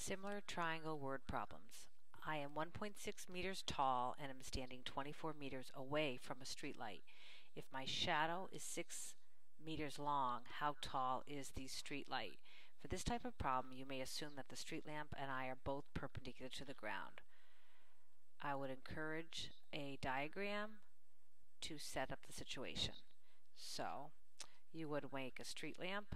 Similar triangle word problems. I am 1.6 meters tall and am standing 24 meters away from a street light. If my shadow is 6 meters long, how tall is the street light? For this type of problem, you may assume that the street lamp and I are both perpendicular to the ground. I would encourage a diagram to set up the situation. So, you would make a street lamp.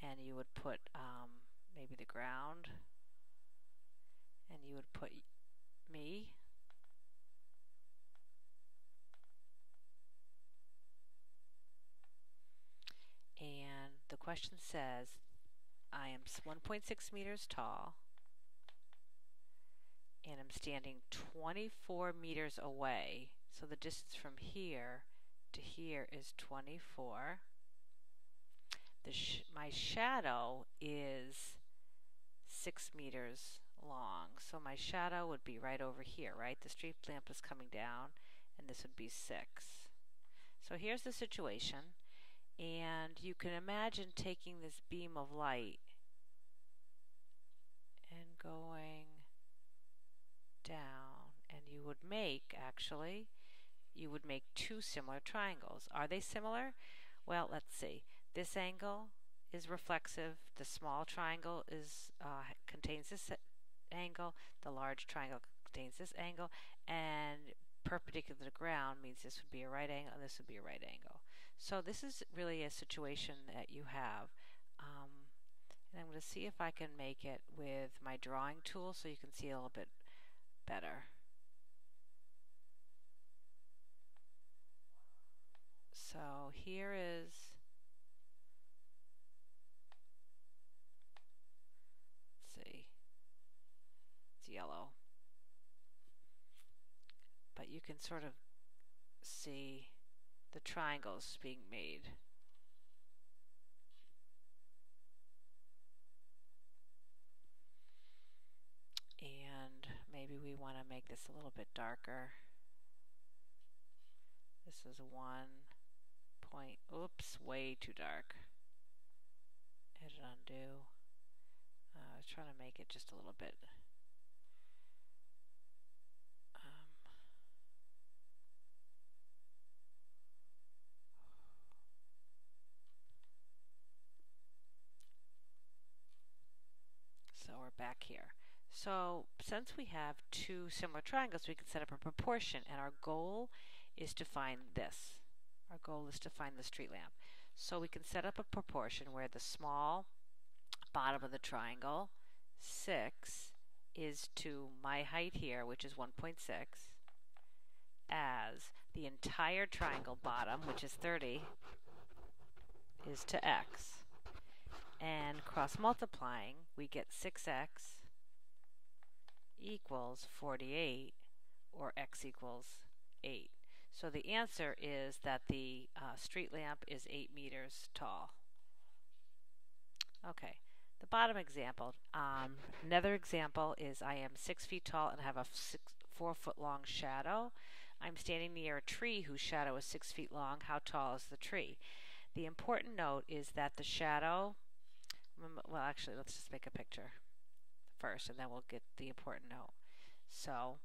And you would put maybe the ground, and you would put me, and the question says I am 1.6 meters tall and I'm standing 24 meters away, so the distance from here to here is 24. My shadow is 6 meters long, so my shadow would be right over here, right? The street lamp is coming down, and this would be 6. So here's the situation, and you can imagine taking this beam of light and going down, and you would make, actually, you would make two similar triangles. Are they similar? Well, let's see. This angle is reflexive. The small triangle contains this angle. The large triangle contains this angle. And perpendicular to the ground means this would be a right angle and this would be a right angle. So this is really a situation that you have. And I'm going to see if I can make it with my drawing tool so you can see a little bit better. So here is, let's see, it's yellow, but you can sort of see the triangles being made. And maybe we want to make this a little bit darker. This is 1 point, oops, way too dark. Edit, undo. I was trying to make it just a little bit. So we're back here. So since we have two similar triangles, we can set up a proportion, and our goal is to find this. Our goal is to find the street lamp. So we can set up a proportion where the small bottom of the triangle, 6, is to my height here, which is 1.6, as the entire triangle bottom, which is 30, is to x. And cross multiplying, we get 6x equals 48, or x equals 8. So the answer is that the street lamp is 8 meters tall. Okay, the bottom example. Another example is I am 6 feet tall and have a 4 foot long shadow. I'm standing near a tree whose shadow is 6 feet long. How tall is the tree? The important note is that the shadow, well, actually, let's just make a picture first, and then we'll get the important note. So,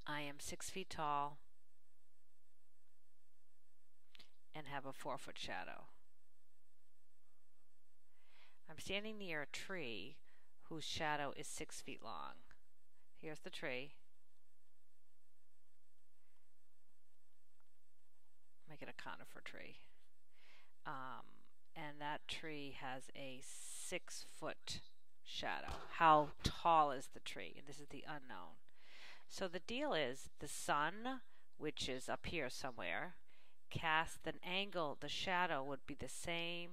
I am 6 feet tall and have a 4 foot shadow. I'm standing near a tree whose shadow is 6 feet long. Here's the tree. Make it a conifer tree. And that tree has a 6 foot shadow. How tall is the tree? And this is the unknown. So the deal is the sun, which is up here somewhere, casts an angle. The shadow would be the same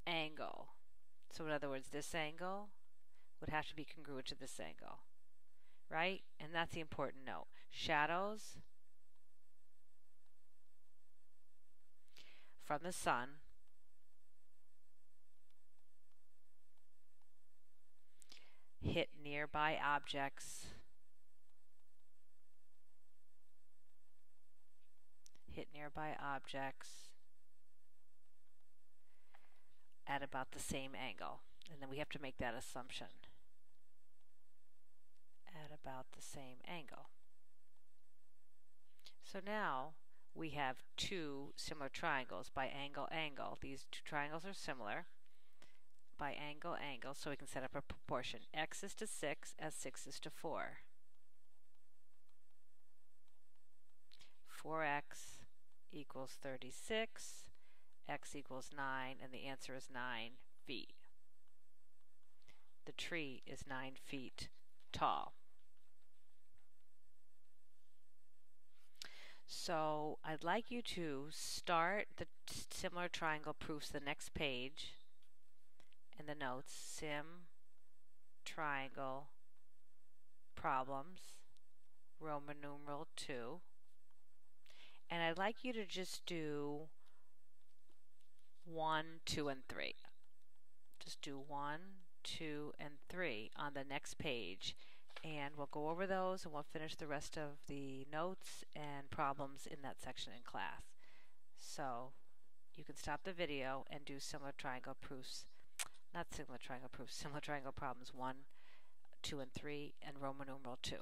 angle. So in other words, this angle would have to be congruent to this angle, right? And that's the important note. Shadows from the sun hit nearby objects, at about the same angle. And then we have to make that assumption. At about the same angle. So now we have two similar triangles by angle, angle. These two triangles are similar by angle, angle, so we can set up a proportion. X is to 6 as 6 is to 4. 4x equals 36, x equals 9, and the answer is 9 feet. The tree is 9 feet tall. So I'd like you to start the similar triangle proofs the next page in the notes. Sim triangle problems, Roman numeral 2. And I'd like you to just do 1, 2, and 3. Just do 1, 2, and 3 on the next page. And we'll go over those and we'll finish the rest of the notes and problems in that section in class. So you can stop the video and do similar triangle proofs. Not similar triangle proofs, similar triangle problems 1, 2, and 3, and Roman numeral 2.